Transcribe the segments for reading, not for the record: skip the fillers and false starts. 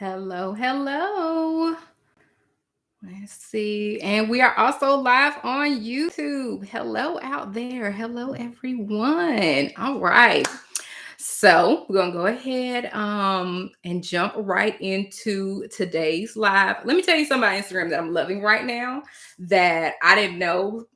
Hello, hello. Let's see. And we are also live on YouTube. Hello out there. Hello, everyone. All right. So we're gonna go ahead and jump right into today's live. Let me tell you something about Instagram that I'm loving right now that I didn't know.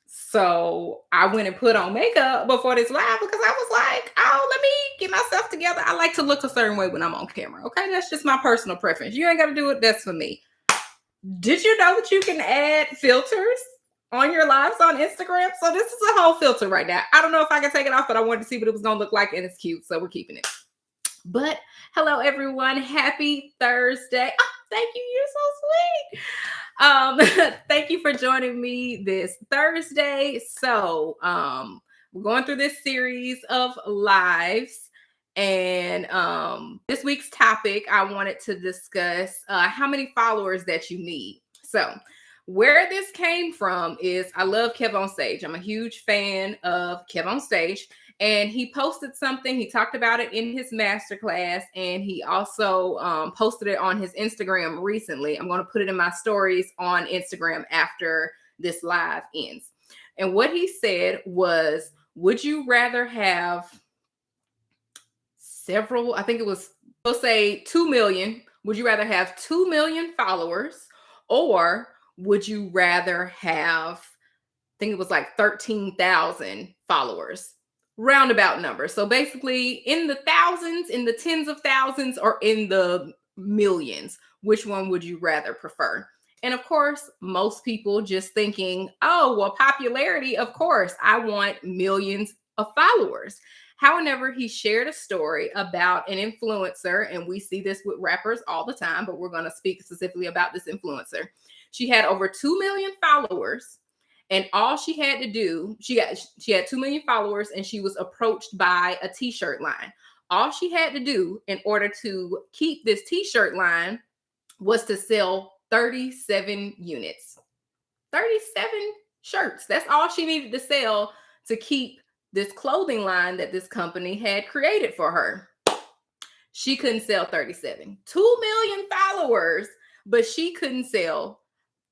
So I went and put on makeup before this live because I was like, oh, let me get myself together. I like to look a certain way when I'm on camera. Okay, that's just my personal preference. You ain't got to do it. That's for me. Did you know that you can add filters on your lives on Instagram? So this is a whole filter right now. I don't know if I can take it off, but I wanted to see what it was going to look like, and it's cute. So we're keeping it. But hello, everyone. Happy Thursday. Oh, thank you. You're so sweet. Thank you for joining me this Thursday. So we're going through this series of lives. And this week's topic, I wanted to discuss how many followers that you need. So where this came from is I love Kev on Stage. I'm a huge fan of Kev on Stage. And he posted something. He talked about it in his masterclass, and he also posted it on his Instagram recently. I'm going to put it in my stories on Instagram after this live ends. And what he said was, would you rather have several, I think it was, we'll say 2 million. Would you rather have 2 million followers, or would you rather have, I think it was like 13,000 followers? Roundabout number. So basically in the thousands, in the tens of thousands, or in the millions, which one would you rather prefer? And of course, most people just thinking, oh, well, popularity, of course, I want millions of followers. However, he shared a story about an influencer, and we see this with rappers all the time, but we're going to speak specifically about this influencer. She had over 2 million followers. And all she had to do, she had 2 million followers, and she was approached by a t-shirt line. All she had to do in order to keep this t-shirt line was to sell 37 units. 37 shirts. That's all she needed to sell to keep this clothing line that this company had created for her. She couldn't sell 37. 2 million followers, but she couldn't sell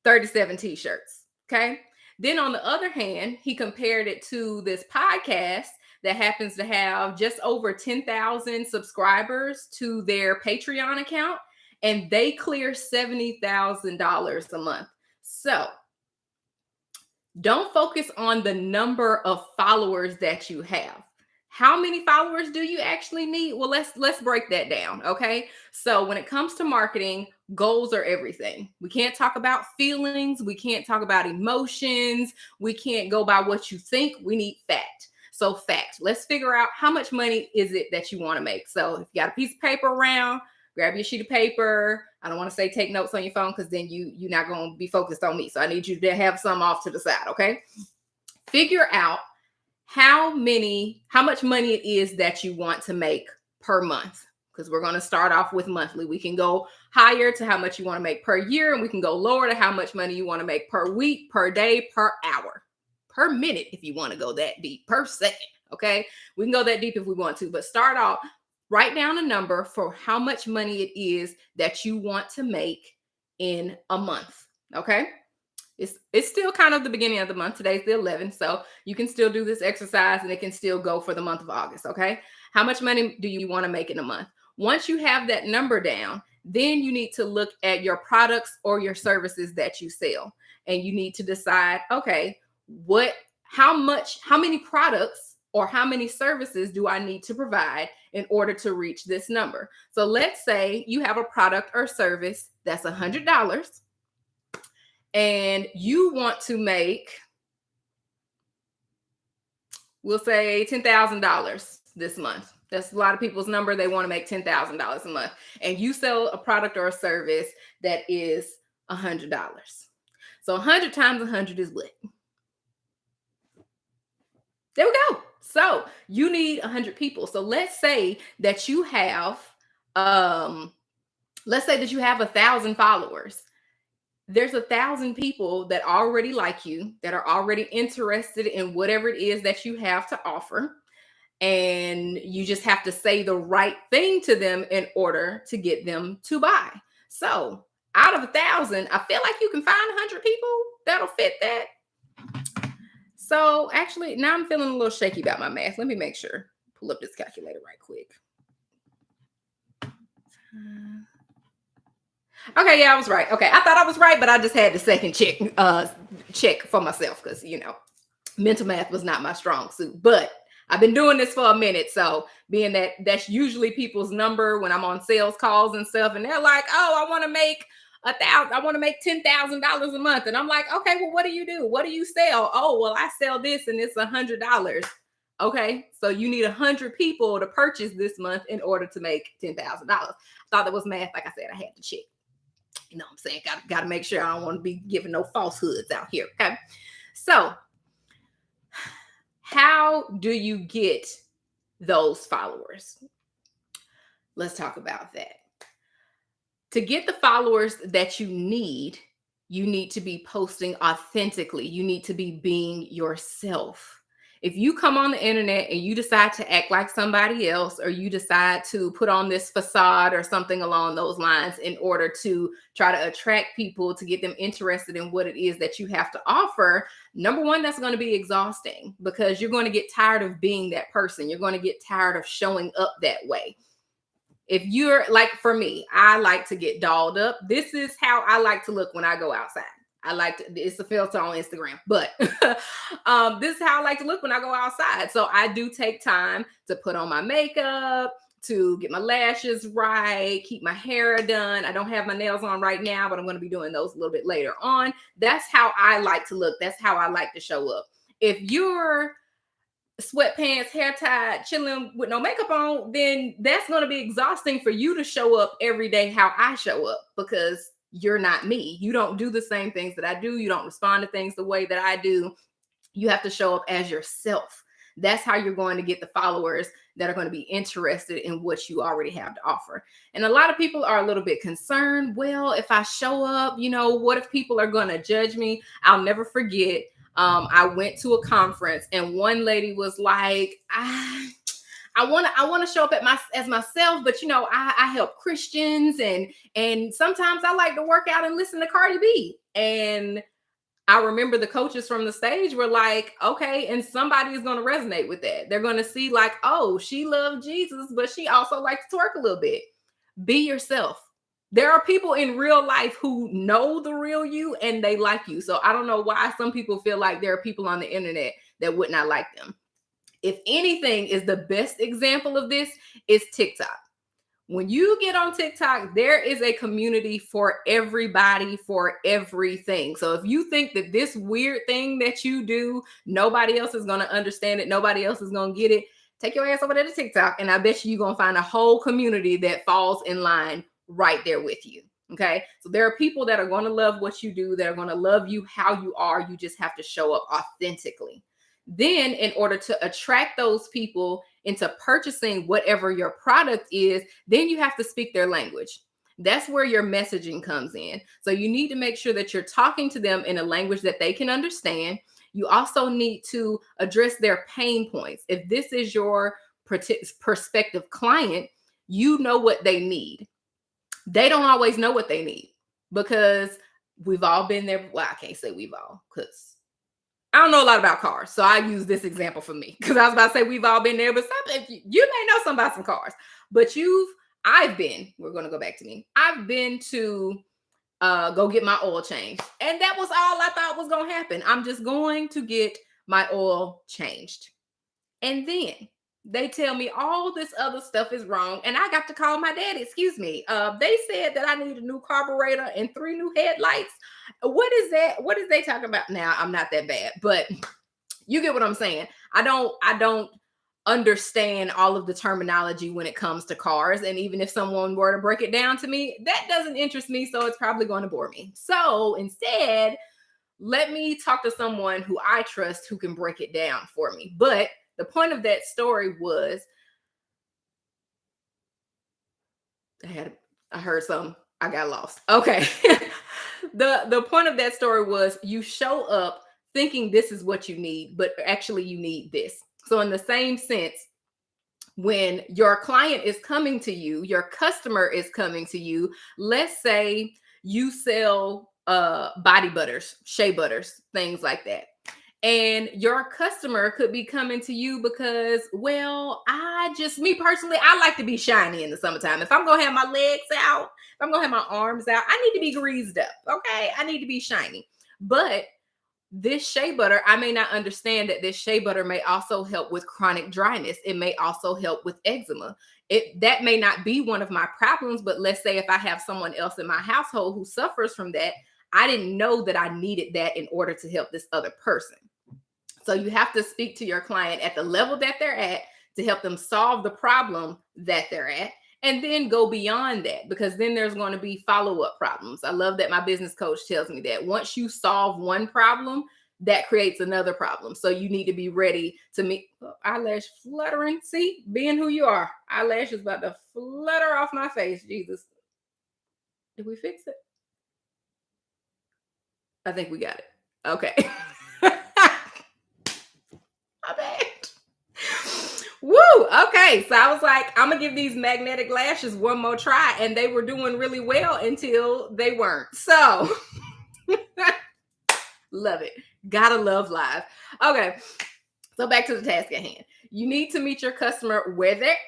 37 t-shirts. Okay. Then on the other hand, he compared it to this podcast that happens to have just over 10,000 subscribers to their Patreon account, and they clear $70,000 a month. So don't focus on the number of followers that you have. How many followers do you actually need? Well, let's break that down, okay? So when it comes to marketing, goals are everything. We can't talk about feelings, we can't talk about emotions, we can't go by what you think. We need fact. So fact. Let's figure out how much money is it that you want to make. So if you got a piece of paper around, grab your sheet of paper. I don't want to say take notes on your phone because then you're not going to be focused on me. So I need you to have some off to the side, okay? Figure out how much money it is that you want to make per month, because we're going to start off with monthly. We can go higher to how much you want to make per year, and we can go lower to how much money you want to make per week, per day, per hour, per minute if you want to go that deep, per second, okay? We can go that deep if we want to, but start off, write down a number for how much money it is that you want to make in a month, okay? It's still kind of the beginning of the month. Today's the 11th, so you can still do this exercise and it can still go for the month of August, okay? How much money do you want to make in a month? Once you have that number down, then you need to look at your products or your services that you sell. And you need to decide, okay, how many products or how many services do I need to provide in order to reach this number? So let's say you have a product or service that's $100. And you want to make, we'll say $10,000 this month. That's a lot of people's number. They want to make $10,000 a month. And you sell a product or a service that is $100. So 100 times 100 is what? There we go. So you need 100 people. So let's say that you have, let's say that you have 1,000 followers. There's 1,000 people that already like you, that are already interested in whatever it is that you have to offer. and you just have to say the right thing to them in order to get them to buy. So out of 1,000, I feel like you can find 100 people that'll fit that. So actually, now I'm feeling a little shaky about my math. Let me make sure. Pull up this calculator right quick. Okay, yeah, I was right. Okay, I thought I was right, but I just had to second check for myself because mental math was not my strong suit. But I've been doing this for a minute, so being that that's usually people's number when I'm on sales calls and stuff, and they're like, "Oh, I want to make I want to make $10,000 a month," and I'm like, "Okay, well, what do you do? What do you sell?" "Oh, well, I sell this, and it's $100." Okay, so you need 100 people to purchase this month in order to make $10,000. Thought that was math. Like I said, I had to check. You know what I'm saying? Got to make sure I don't want to be giving no falsehoods out here. Okay. So, how do you get those followers? Let's talk about that. To get the followers that you need to be posting authentically. You need to be being yourself. If you come on the internet and you decide to act like somebody else, or you decide to put on this facade or something along those lines in order to try to attract people, to get them interested in what it is that you have to offer, number one, that's going to be exhausting because you're going to get tired of being that person. You're going to get tired of showing up that way. If you're like, for me, I like to get dolled up. This is how I like to look when I go outside. I like to, it's a filter on Instagram, but this is how I like to look when I go outside. So I do take time to put on my makeup, to get my lashes right, keep my hair done. I don't have my nails on right now, but I'm going to be doing those a little bit later on. That's how I like to look. That's how I like to show up. If you're sweatpants, hair tied, chilling with no makeup on, then that's going to be exhausting for you to show up every day how I show up, because you're not me. You don't do the same things that I do. You don't respond to things the way that I do. You have to show up as yourself. That's how you're going to get the followers that are going to be interested in what you already have to offer. And a lot of people are a little bit concerned. Well, if I show up, what if people are going to judge me? I'll never forget. I went to a conference and one lady was like, I want to show up as myself, but I help Christians and sometimes I like to work out and listen to Cardi B. And I remember the coaches from the stage were like, okay, and somebody is going to resonate with that. They're going to see like, oh, she loved Jesus, but she also likes to twerk a little bit. Be yourself. There are people in real life who know the real you and they like you. So I don't know why some people feel like there are people on the internet that would not like them. If anything is the best example of this is TikTok. When you get on TikTok, there is a community for everybody, for everything. So if you think that this weird thing that you do, nobody else is going to understand it, nobody else is going to get it, take your ass over there to TikTok, and I bet you're going to find a whole community that falls in line right there with you. Okay. So there are people that are going to love what you do, that are going to love you how you are. You just have to show up authentically. Then, in order to attract those people into purchasing whatever your product is, then you have to speak their language. That's where your messaging comes in. So you need to make sure that you're talking to them in a language that they can understand. You also need to address their pain points. If this is your prospective client, you know what they need. They don't always know what they need because we've all been there. Well, I can't say we've all, because I don't know a lot about cars. So I use this example for me because I was about to say we've all been there, but you may know something about some cars, but we're going to go back to me. I've been to go get my oil changed. And that was all I thought was going to happen. I'm just going to get my oil changed. And then they tell me all this other stuff is wrong. And I got to call my daddy. Excuse me. They said that I need a new carburetor and 3 new headlights. What is that? What is they talking about? Now, I'm not that bad, but you get what I'm saying. I don't understand all of the terminology when it comes to cars. And even if someone were to break it down to me, that doesn't interest me. So it's probably going to bore me. So instead, let me talk to someone who I trust who can break it down for me. But the point of that story was, I heard something. I got lost. Okay. The point of that story was you show up thinking this is what you need, but actually you need this. So in the same sense, When your client is coming to you, your customer is coming to you, let's say you sell body butters, shea butters, things like that. And your customer could be coming to you because, well, me personally, I like to be shiny in the summertime. If I'm going to have my legs out, if I'm going to have my arms out, I need to be greased up. Okay. I need to be shiny. But this shea butter, I may not understand that this shea butter may also help with chronic dryness. It may also help with eczema. That may not be one of my problems, but let's say if I have someone else in my household who suffers from that, I didn't know that I needed that in order to help this other person. So you have to speak to your client at the level that they're at to help them solve the problem that they're at, and then go beyond that, because then there's going to be follow-up problems. I love that my business coach tells me that once you solve one problem, that creates another problem. So you need to be ready to meet. Eyelash fluttering. See, being who you are. Eyelash is about to flutter off my face. Jesus. Did we fix it? I think we got it. Okay. My bad. Woo! Okay, so I was like, I'm gonna give these magnetic lashes one more try, and they were doing really well until they weren't. So, love it. Gotta love live. Okay, so back to the task at hand. You need to meet your customer where they're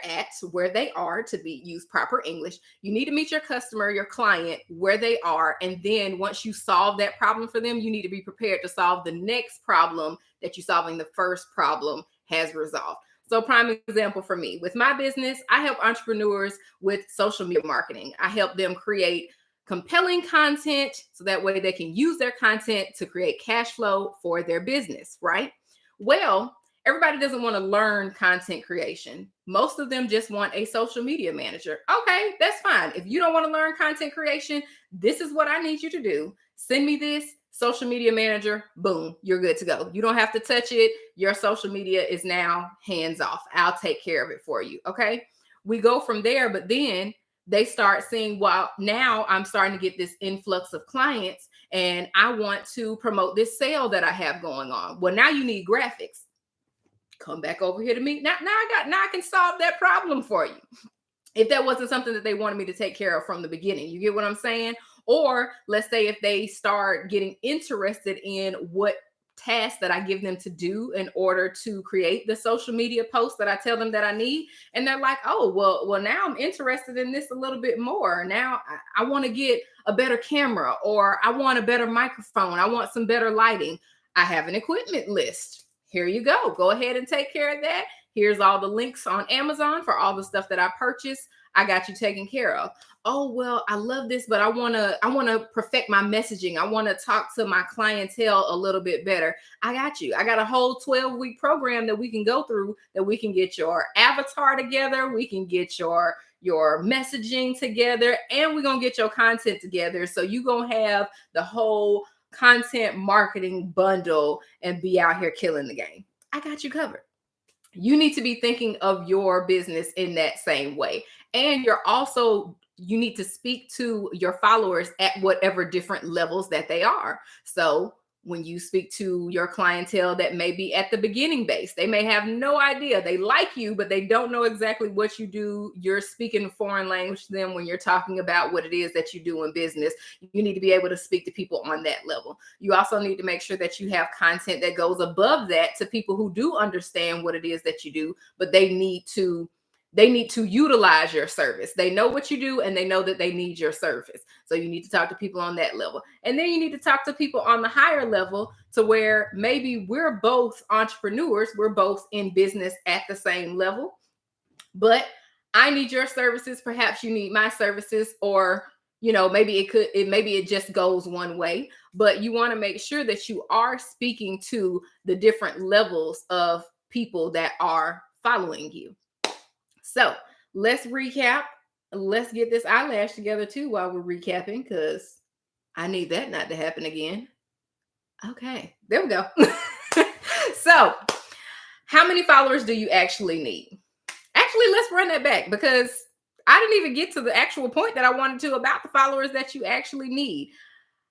at, where they are, to use proper English. You need to meet your customer, your client, where they are, and then once you solve that problem for them, you need to be prepared to solve the next problem that you're solving the first problem has resolved. So prime example for me, with my business, I help entrepreneurs with social media marketing. I help them create compelling content so that way they can use their content to create cash flow for their business, right? Well, everybody doesn't want to learn content creation. Most of them just want a social media manager. Okay, that's fine. If you don't want to learn content creation, this is what I need you to do. Send me this social media manager. Boom, you're good to go. You don't have to touch it. Your social media is now hands off. I'll take care of it for you. Okay, we go from there, but then they start seeing, well, now I'm starting to get this influx of clients and I want to promote this sale that I have going on. Well, now you need graphics. Come back over here to me. Now I can solve that problem for you. If that wasn't something that they wanted me to take care of from the beginning, you get what I'm saying? Or let's say if they start getting interested in what tasks that I give them to do in order to create the social media posts that I tell them that I need. And they're like, oh, well, now I'm interested in this a little bit more. Now I want to get a better camera, or I want a better microphone. I want some better lighting. I have an equipment list. Here you go. Go ahead and take care of that. Here's all the links on Amazon for all the stuff that I purchased. I got you taken care of. Oh, well, I love this, but I want to perfect my messaging. I want to talk to my clientele a little bit better. I got you. I got a whole 12-week program that we can go through, that we can get your avatar together. We can get your messaging together, and we're going to get your content together. So you're going to have the whole content marketing bundle and be out here killing the game. I got you covered. You need to be thinking of your business in that same way. And you need to speak to your followers at whatever different levels that they are. So when you speak to your clientele that may be at the beginning base, they may have no idea. They like you, but they don't know exactly what you do. You're speaking foreign language to them when you're talking about what it is that you do in business. You need to be able to speak to people on that level. You also need to make sure that you have content that goes above that to people who do understand what it is that you do, but they need to utilize your service. They know what you do and they know that they need your service. So you need to talk to people on that level. And then you need to talk to people on the higher level to where maybe we're both entrepreneurs. We're both in business at the same level, but I need your services. Perhaps you need my services, or maybe it just goes one way, but you want to make sure that you are speaking to the different levels of people that are following you. So let's recap. Let's get this eyelash together too while we're recapping, because I need that not to happen again. Okay, there we go. So how many followers do you actually need? Actually, let's run that back, because I didn't even get to the actual point that I wanted to about the followers that you actually need.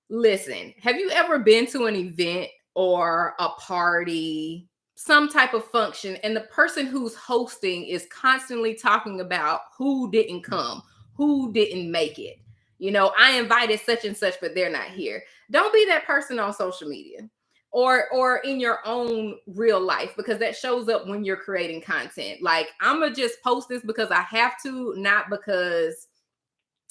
Listen, have you ever been to an event or a party, some type of function and the person who's hosting is constantly talking about who didn't come, who didn't make it. I invited such and such, but they're not here. Don't be that person on social media or in your own real life, because that shows up when you're creating content. Like, I'm gonna just post this because I have to, not because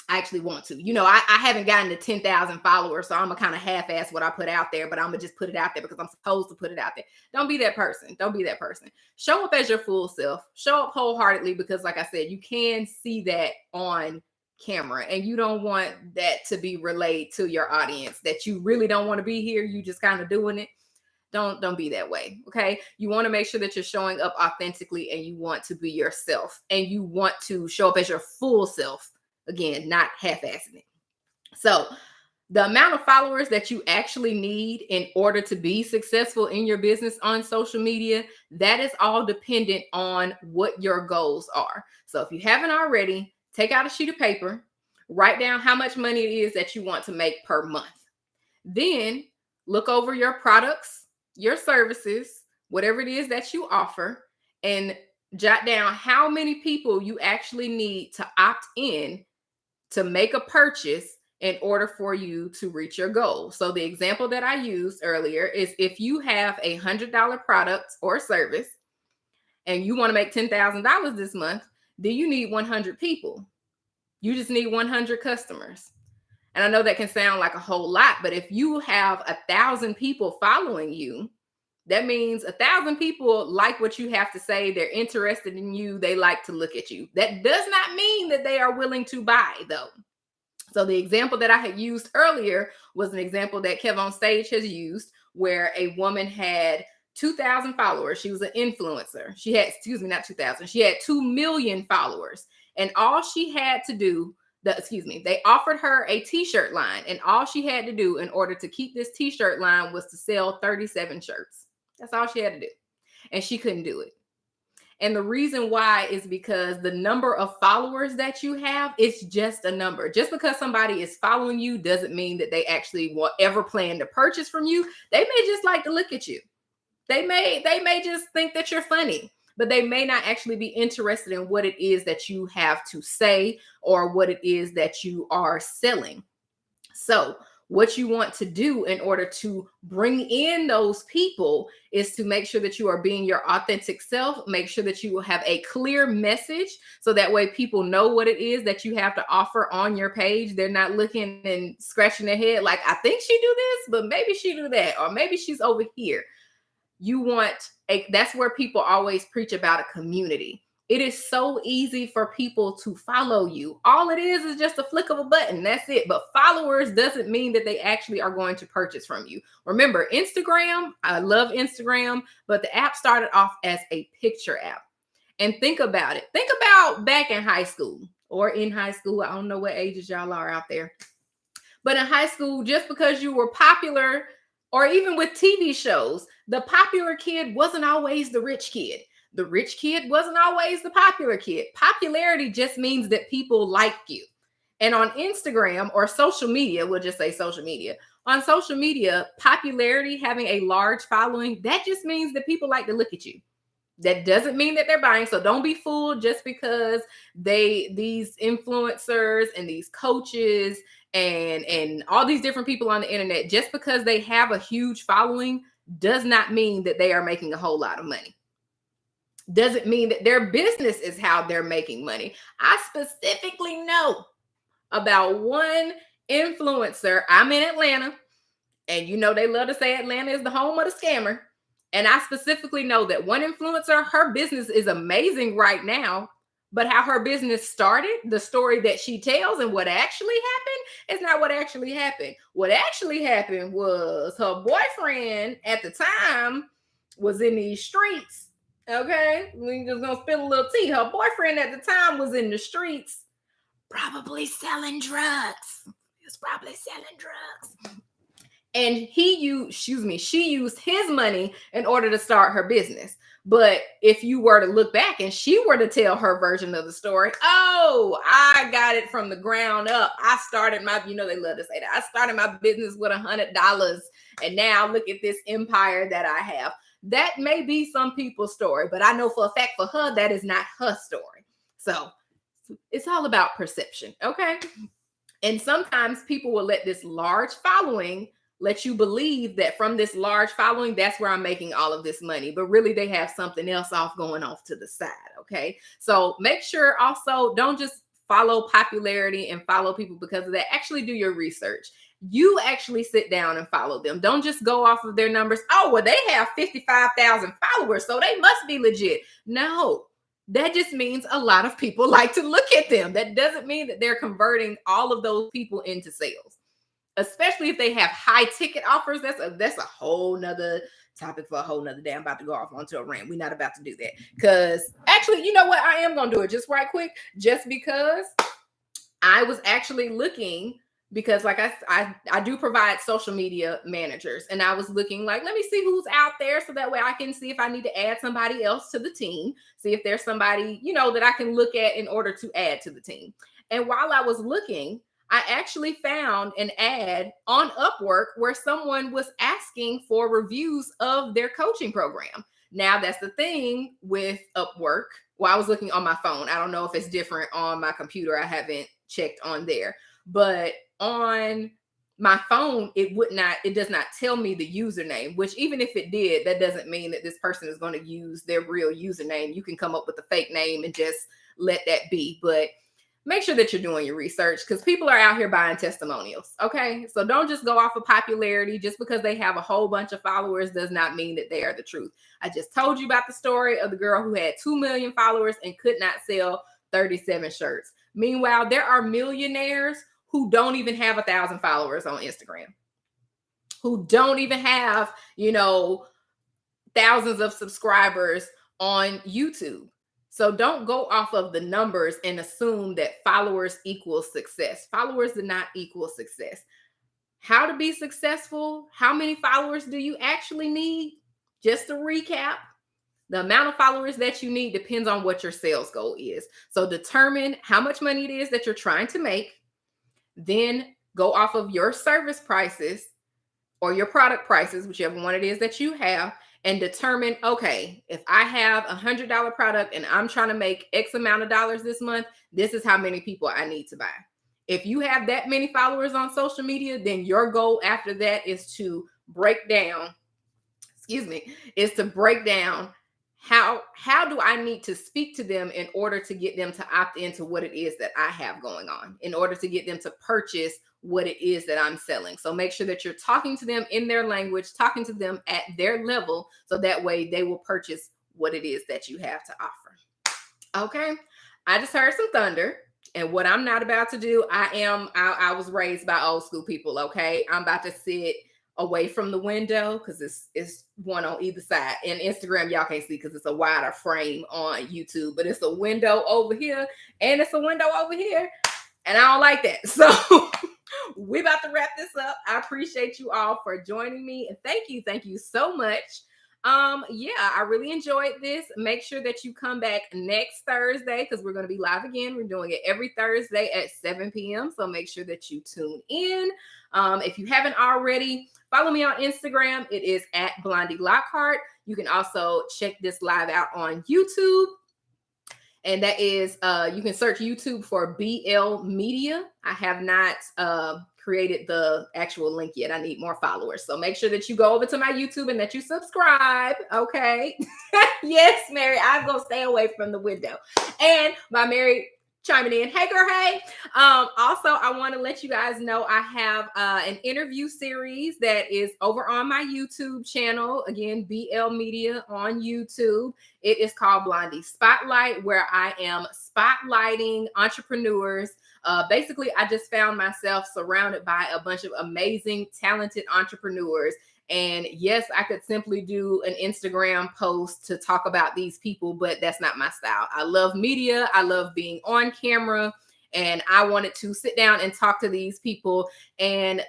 I actually want to. I haven't gotten to 10,000 followers, so I'm gonna kind of half-ass what I put out there, but I'm gonna just put it out there because I'm supposed to put it out there. Don't be that person. Don't be that person. Show up as your full self. Show up wholeheartedly, because like I said, you can see that on camera, and you don't want that to be relayed to your audience that you really don't want to be here. You just kind of doing it. Don't be that way. Okay. You want to make sure that you're showing up authentically, and you want to be yourself, and you want to show up as your full self. Again, not half-assing it. So the amount of followers that you actually need in order to be successful in your business on social media, that is all dependent on what your goals are. So if you haven't already, take out a sheet of paper, write down how much money it is that you want to make per month. Then look over your products, your services, whatever it is that you offer, and jot down how many people you actually need to opt in to make a purchase in order for you to reach your goal. So the example that I used earlier is, if you have a $100 product or service and you want to make $10,000 this month, then you need 100 people. You just need 100 customers. And I know that can sound like a whole lot, but if you have 1,000 people following you, that means 1,000 people like what you have to say. They're interested in you. They like to look at you. That does not mean that they are willing to buy, though. So the example that I had used earlier was an example that Kev on Stage has used, where a woman had 2,000 followers. She was an influencer. She had, not 2,000. She had 2 million followers. And all she had to do, they offered her a t-shirt line. And all she had to do in order to keep this t-shirt line was to sell 37 shirts. That's all she had to do. And she couldn't do it. And the reason why is because the number of followers that you have, it's just a number. Just because somebody is following you doesn't mean that they actually will ever plan to purchase from you. They may just like to look at you. They may just think that you're funny, but they may not actually be interested in what it is that you have to say or what it is that you are selling. So what you want to do in order to bring in those people is to make sure that you are being your authentic self. Make sure that you will have a clear message, so that way people know what it is that you have to offer on your page. They're not looking and scratching their head like, I think she do this, but maybe she do that, or maybe she's over here. That's where people always preach about a community. It is so easy for people to follow you. All it is just a flick of a button. That's it. But followers doesn't mean that they actually are going to purchase from you. Remember, Instagram, I love Instagram, but the app started off as a picture app. And think about it. Think about back in high school or in high school. I don't know what ages y'all are out there. But in high school, just because you were popular, or even with TV shows, the popular kid wasn't always the rich kid. The rich kid wasn't always the popular kid. Popularity just means that people like you. And on Instagram or social media, we'll just say social media. On social media, popularity, having a large following, that just means that people like to look at you. That doesn't mean that they're buying. So don't be fooled just because these influencers and these coaches and all these different people on the internet, just because they have a huge following does not mean that they are making a whole lot of money. Doesn't mean that their business is how they're making money. I specifically know about one influencer. I'm in Atlanta, and they love to say Atlanta is the home of the scammer. And I specifically know that one influencer, her business is amazing right now, but how her business started, the story that she tells and what actually happened is not what actually happened. What actually happened was her boyfriend at the time was in these streets. Okay, we just gonna spill a little tea. Her boyfriend at the time was in the streets, probably selling drugs. He was probably selling drugs. And she used his money in order to start her business. But if you were to look back and she were to tell her version of the story, oh, I got it from the ground up. I started my, they love to say that. I started my business with $100, and now look at this empire that I have. That may be some people's story, but I know for a fact for her, that is not her story. So it's all about perception. Okay. And sometimes people will let this large following let you believe that from this large following, that's where I'm making all of this money. But really, they have something else off going off to the side. Okay. So make sure also don't just follow popularity and follow people because of that. Actually, do your research. You actually sit down and follow them. Don't just go off of their numbers. Oh, well, they have 55,000 followers, so they must be legit. No, that just means a lot of people like to look at them. That doesn't mean that they're converting all of those people into sales, especially if they have high ticket offers. That's a whole nother topic for a whole nother day. I'm about to go off onto a rant. We're not about to do that because actually, you know what? I am going to do it just right quick, just because I was actually looking because like I do provide social media managers, and I was looking like, let me see who's out there so that way I can see if I need to add somebody else to the team, see if there's somebody, that I can look at in order to add to the team. And while I was looking, I actually found an ad on Upwork where someone was asking for reviews of their coaching program. Now, that's the thing with Upwork. Well, I was looking on my phone. I don't know if it's different on my computer. I haven't checked on there. But on my phone, it does not tell me the username, which even if it did, that doesn't mean that this person is going to use their real username. You can come up with a fake name and just let that be. But make sure that you're doing your research because people are out here buying testimonials. Okay. So don't just go off of popularity. Just because they have a whole bunch of followers does not mean that they are the truth. I just told you about the story of the girl who had 2 million followers and could not sell 37 shirts. Meanwhile, there are millionaires who don't even have 1,000 followers on Instagram, who don't even have, thousands of subscribers on YouTube. So don't go off of the numbers and assume that followers equal success. Followers do not equal success. How to be successful? How many followers do you actually need? Just to recap, the amount of followers that you need depends on what your sales goal is. So determine how much money it is that you're trying to make. Then go off of your service prices or your product prices, whichever one it is that you have, and determine, okay, if I have $100 product and I'm trying to make X amount of dollars this month, this is how many people I need to buy. If you have that many followers on social media, then your goal after that is to break down how do I need to speak to them in order to get them to opt into what it is that I have going on, in order to get them to purchase what it is that I'm selling. So make sure that you're talking to them in their language, talking to them at their level, so that way they will purchase what it is that you have to offer. Okay. I just heard some thunder. And what I'm not about to do, I was raised by old school people. Okay. I'm about to sit away from the window because it's one on either side. And Instagram, y'all can't see because it's a wider frame on YouTube, but it's a window over here and it's a window over here. And I don't like that. So we're about to wrap this up. I appreciate you all for joining me. And thank you so much. I really enjoyed this. Make sure that you come back next Thursday because we're going to be live again. We're doing it every Thursday at 7 p.m. So make sure that you tune in. If you haven't already, follow me on Instagram. It is at Blondie Lockhart. You can also check this live out on YouTube. And that is, you can search YouTube for BL Media. I have not created the actual link yet. I need more followers. So make sure that you go over to my YouTube and that you subscribe. Okay. Yes, Mary, I'm going to stay away from the window. And my Mary chiming in. Hey, girl, hey. Also, I want to let you guys know I have an interview series that is over on my YouTube channel. Again, BL Media on YouTube. It is called Blondie Spotlight, where I am spotlighting entrepreneurs. Basically, I just found myself surrounded by a bunch of amazing, talented entrepreneurs. And yes, I could simply do an Instagram post to talk about these people, but that's not my style. I love media. I love being on camera. And I wanted to sit down and talk to these people and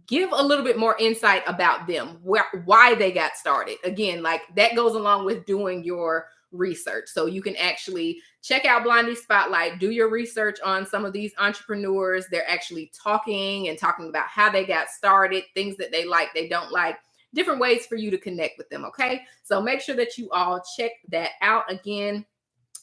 give a little bit more insight about them, why they got started. Again, like that goes along with doing your research. So you can actually check out Blondie Spotlight, do your research on some of these entrepreneurs. They're actually talking about how they got started, things that they like, they don't like. different ways for you to connect with them. Okay. So make sure that you all check that out. Again,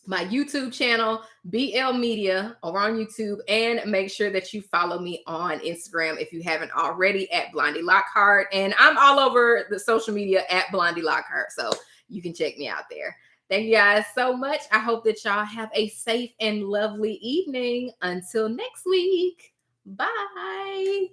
my YouTube channel, BL Media, over on YouTube, and make sure that you follow me on Instagram if you haven't already at Blondie Lockhart. And I'm all over the social media at Blondie Lockhart, so you can check me out there. Thank you guys so much. I hope that y'all have a safe and lovely evening. Until next week, bye.